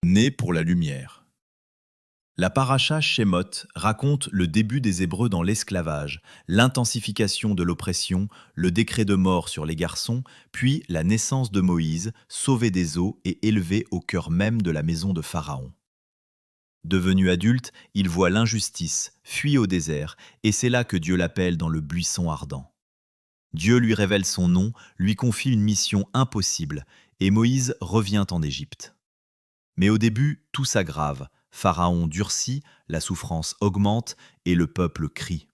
Né pour la lumière. La paracha Shemot raconte le début des Hébreux dans l'esclavage, l'intensification de l'oppression, le décret de mort sur les garçons, puis la naissance de Moïse, sauvé des eaux et élevé au cœur même de la maison de Pharaon. Devenu adulte, il voit l'injustice, fuit au désert, et c'est là que Dieu l'appelle dans le buisson ardent. Dieu lui révèle son nom, lui confie une mission impossible, et Moïse revient en Égypte. Mais au début, tout s'aggrave. Pharaon durcit, la souffrance augmente et le peuple crie.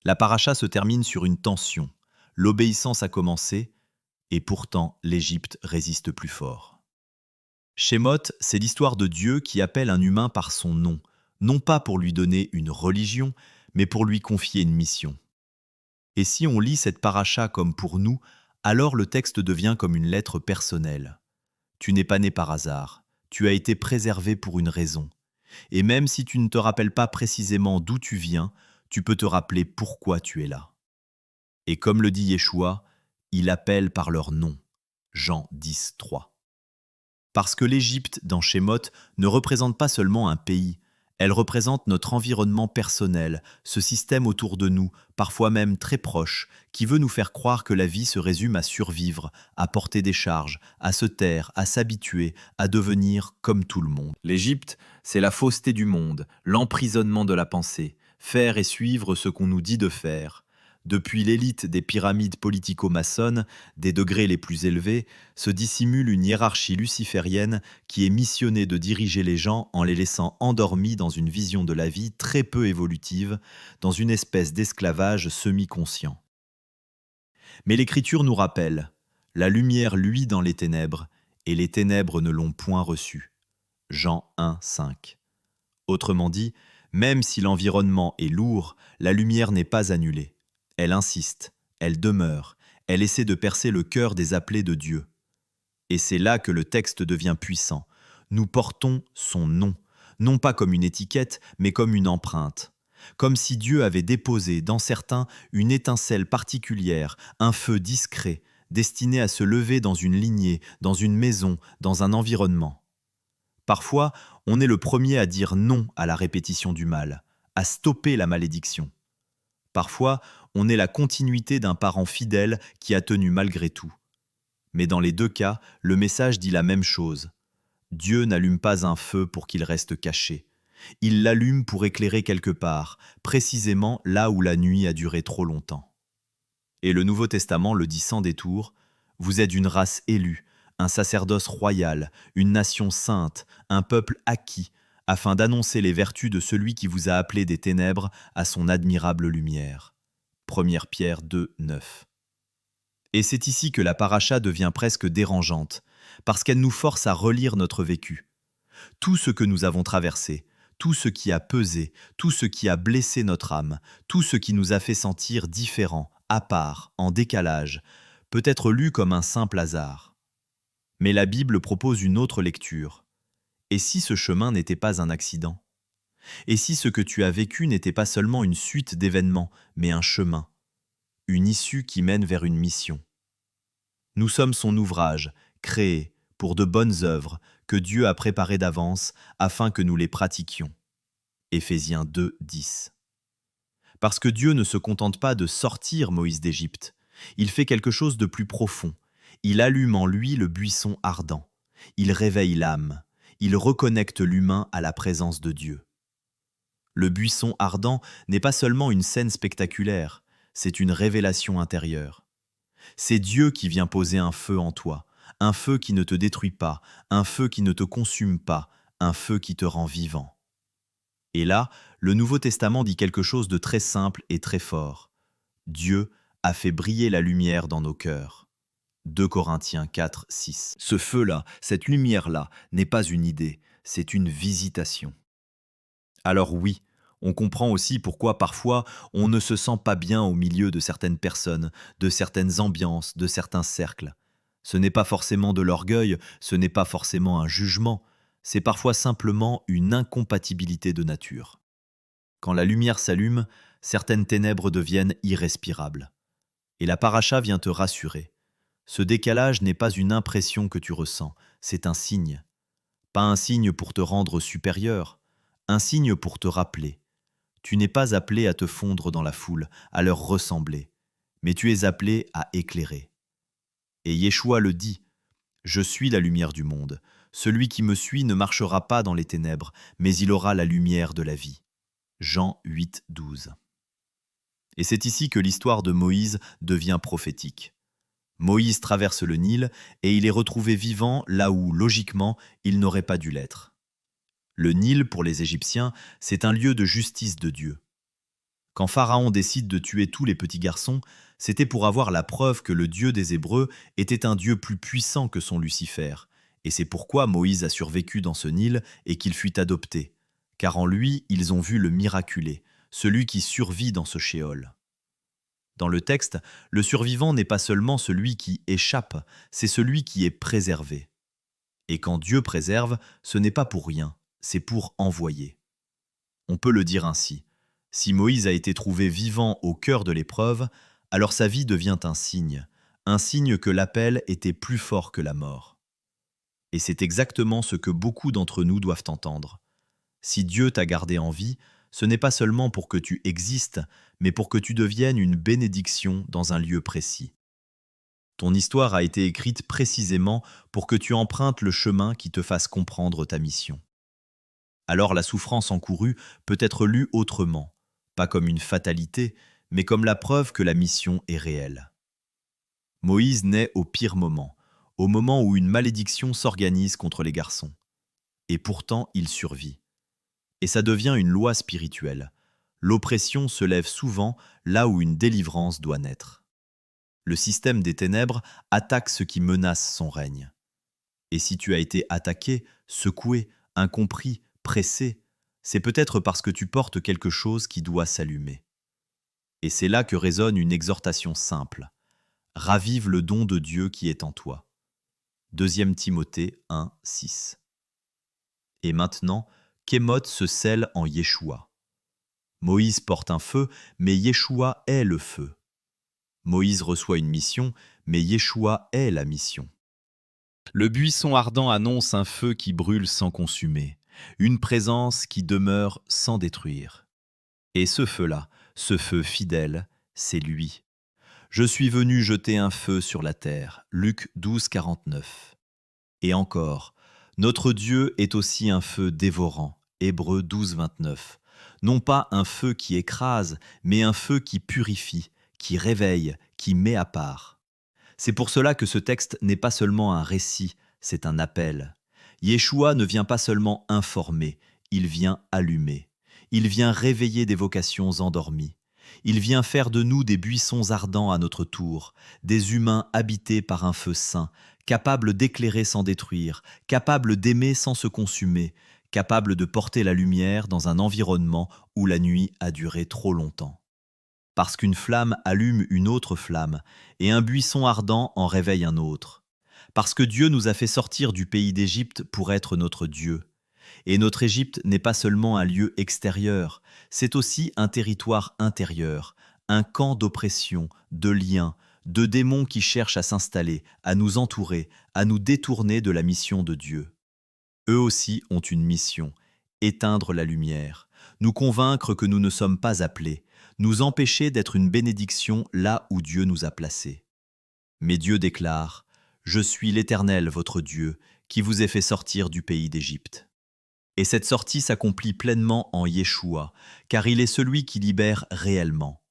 La paracha se termine sur une tension. L'obéissance a commencé et pourtant l'Égypte résiste plus fort. Shemot, c'est l'histoire de Dieu qui appelle un humain par son nom, non pas pour lui donner une religion, mais pour lui confier une mission. Et si on lit cette paracha comme pour nous, alors le texte devient comme une lettre personnelle. Tu n'es pas né par hasard. Tu as été préservé pour une raison. Et même si tu ne te rappelles pas précisément d'où tu viens, tu peux te rappeler pourquoi tu es là. Et comme le dit Yeshua, il appelle par leur nom. Jean 10, 3. Parce que l'Égypte, dans Shemot, ne représente pas seulement un pays, elle représente notre environnement personnel, ce système autour de nous, parfois même très proche, qui veut nous faire croire que la vie se résume à survivre, à porter des charges, à se taire, à s'habituer, à devenir comme tout le monde. L'Égypte, c'est la fausseté du monde, l'emprisonnement de la pensée, faire et suivre ce qu'on nous dit de faire. Depuis l'élite des pyramides politico-maçonnes, des degrés les plus élevés, se dissimule une hiérarchie luciférienne qui est missionnée de diriger les gens en les laissant endormis dans une vision de la vie très peu évolutive, dans une espèce d'esclavage semi-conscient. Mais l'Écriture nous rappelle, la lumière luit dans les ténèbres, et les ténèbres ne l'ont point reçue. Jean 1, 5. Autrement dit, même si l'environnement est lourd, la lumière n'est pas annulée. Elle insiste, elle demeure, elle essaie de percer le cœur des appelés de Dieu. Et c'est là que le texte devient puissant. Nous portons son nom, non pas comme une étiquette, mais comme une empreinte. Comme si Dieu avait déposé dans certains une étincelle particulière, un feu discret, destiné à se lever dans une lignée, dans une maison, dans un environnement. Parfois, on est le premier à dire non à la répétition du mal, à stopper la malédiction. Parfois, on est la continuité d'un parent fidèle qui a tenu malgré tout. Mais dans les deux cas, le message dit la même chose. Dieu n'allume pas un feu pour qu'il reste caché. Il l'allume pour éclairer quelque part, précisément là où la nuit a duré trop longtemps. Et le Nouveau Testament le dit sans détour, vous êtes une race élue, un sacerdoce royal, une nation sainte, un peuple acquis, afin d'annoncer les vertus de celui qui vous a appelé des ténèbres à son admirable lumière. 1 Pierre 2, 9. Et c'est ici que la paracha devient presque dérangeante, parce qu'elle nous force à relire notre vécu. Tout ce que nous avons traversé, tout ce qui a pesé, tout ce qui a blessé notre âme, tout ce qui nous a fait sentir différents, à part, en décalage, peut être lu comme un simple hasard. Mais la Bible propose une autre lecture. Et si ce chemin n'était pas un accident? Et si ce que tu as vécu n'était pas seulement une suite d'événements, mais un chemin, une issue qui mène vers une mission? Nous sommes son ouvrage, créé pour de bonnes œuvres que Dieu a préparées d'avance afin que nous les pratiquions. Éphésiens 2, 10. Parce que Dieu ne se contente pas de sortir Moïse d'Égypte, il fait quelque chose de plus profond. Il allume en lui le buisson ardent. Il réveille l'âme. Il reconnecte l'humain à la présence de Dieu. Le buisson ardent n'est pas seulement une scène spectaculaire, c'est une révélation intérieure. C'est Dieu qui vient poser un feu en toi, un feu qui ne te détruit pas, un feu qui ne te consume pas, un feu qui te rend vivant. Et là, le Nouveau Testament dit quelque chose de très simple et très fort. Dieu a fait briller la lumière dans nos cœurs. 2 Corinthiens 4, 6. Ce feu-là, cette lumière-là, n'est pas une idée, c'est une visitation. Alors oui, on comprend aussi pourquoi parfois on ne se sent pas bien au milieu de certaines personnes, de certaines ambiances, de certains cercles. Ce n'est pas forcément de l'orgueil, ce n'est pas forcément un jugement, c'est parfois simplement une incompatibilité de nature. Quand la lumière s'allume, certaines ténèbres deviennent irrespirables. Et la paracha vient te rassurer. Ce décalage n'est pas une impression que tu ressens, c'est un signe. Pas un signe pour te rendre supérieur, un signe pour te rappeler. Tu n'es pas appelé à te fondre dans la foule, à leur ressembler, mais tu es appelé à éclairer. Et Yeshua le dit, je suis la lumière du monde. Celui qui me suit ne marchera pas dans les ténèbres, mais il aura la lumière de la vie. Jean 8, 12. Et c'est ici que l'histoire de Moïse devient prophétique. Moïse traverse le Nil et il est retrouvé vivant là où, logiquement, il n'aurait pas dû l'être. Le Nil, pour les Égyptiens, c'est un lieu de justice de Dieu. Quand Pharaon décide de tuer tous les petits garçons, c'était pour avoir la preuve que le Dieu des Hébreux était un Dieu plus puissant que son Lucifer. Et c'est pourquoi Moïse a survécu dans ce Nil et qu'il fut adopté. Car en lui, ils ont vu le miraculé, celui qui survit dans ce shéol. Dans le texte, le survivant n'est pas seulement celui qui échappe, c'est celui qui est préservé. Et quand Dieu préserve, ce n'est pas pour rien, c'est pour envoyer. On peut le dire ainsi. Si Moïse a été trouvé vivant au cœur de l'épreuve, alors sa vie devient un signe que l'appel était plus fort que la mort. Et c'est exactement ce que beaucoup d'entre nous doivent entendre. Si Dieu t'a gardé en vie, ce n'est pas seulement pour que tu existes, mais pour que tu deviennes une bénédiction dans un lieu précis. Ton histoire a été écrite précisément pour que tu empruntes le chemin qui te fasse comprendre ta mission. Alors la souffrance encourue peut être lue autrement, pas comme une fatalité, mais comme la preuve que la mission est réelle. Moïse naît au pire moment, au moment où une malédiction s'organise contre les garçons. Et pourtant, il survit. Et ça devient une loi spirituelle. L'oppression se lève souvent là où une délivrance doit naître. Le système des ténèbres attaque ce qui menace son règne. Et si tu as été attaqué, secoué, incompris, pressé, c'est peut-être parce que tu portes quelque chose qui doit s'allumer. Et c'est là que résonne une exhortation simple. Ravive le don de Dieu qui est en toi. 2 Timothée 1, 6. Et maintenant, Kémoth se scelle en Yeshua. Moïse porte un feu, mais Yeshua est le feu. Moïse reçoit une mission, mais Yeshua est la mission. Le buisson ardent annonce un feu qui brûle sans consumer, une présence qui demeure sans détruire. Et ce feu-là, ce feu fidèle, c'est lui. Je suis venu jeter un feu sur la terre. Luc 12, 49. Et encore, notre Dieu est aussi un feu dévorant. Hébreux 12, 29. Non pas un feu qui écrase, mais un feu qui purifie, qui réveille, qui met à part. C'est pour cela que ce texte n'est pas seulement un récit, c'est un appel. Yeshua ne vient pas seulement informer, il vient allumer. Il vient réveiller des vocations endormies. Il vient faire de nous des buissons ardents à notre tour, des humains habités par un feu saint, capables d'éclairer sans détruire, capables d'aimer sans se consumer, capables de porter la lumière dans un environnement où la nuit a duré trop longtemps. Parce qu'une flamme allume une autre flamme, et un buisson ardent en réveille un autre. Parce que Dieu nous a fait sortir du pays d'Égypte pour être notre Dieu. Et notre Égypte n'est pas seulement un lieu extérieur, c'est aussi un territoire intérieur, un camp d'oppression, de liens, de démons qui cherchent à s'installer, à nous entourer, à nous détourner de la mission de Dieu. Eux aussi ont une mission, éteindre la lumière, nous convaincre que nous ne sommes pas appelés, nous empêcher d'être une bénédiction là où Dieu nous a placés. Mais Dieu déclare « Je suis l'Éternel, votre Dieu, qui vous ai fait sortir du pays d'Égypte. » Et cette sortie s'accomplit pleinement en Yeshua, car il est celui qui libère réellement.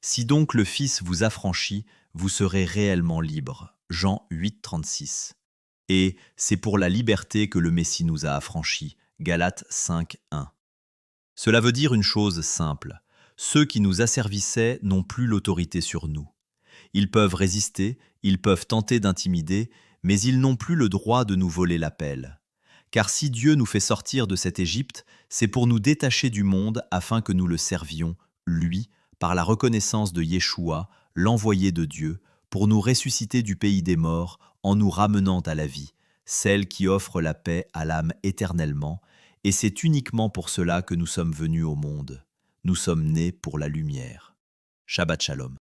Si donc le Fils vous affranchit, vous serez réellement libre. Jean 8, 36. Et c'est pour la liberté que le Messie nous a affranchis. Galates 5, 1. Cela veut dire une chose simple. Ceux qui nous asservissaient n'ont plus l'autorité sur nous. Ils peuvent résister, ils peuvent tenter d'intimider, mais ils n'ont plus le droit de nous voler l'appel. Car si Dieu nous fait sortir de cette Égypte, c'est pour nous détacher du monde afin que nous le servions, lui, par la reconnaissance de Yeshua, l'envoyé de Dieu, pour nous ressusciter du pays des morts en nous ramenant à la vie, celle qui offre la paix à l'âme éternellement, et c'est uniquement pour cela que nous sommes venus au monde. Nous sommes nés pour la lumière. Shabbat Shalom.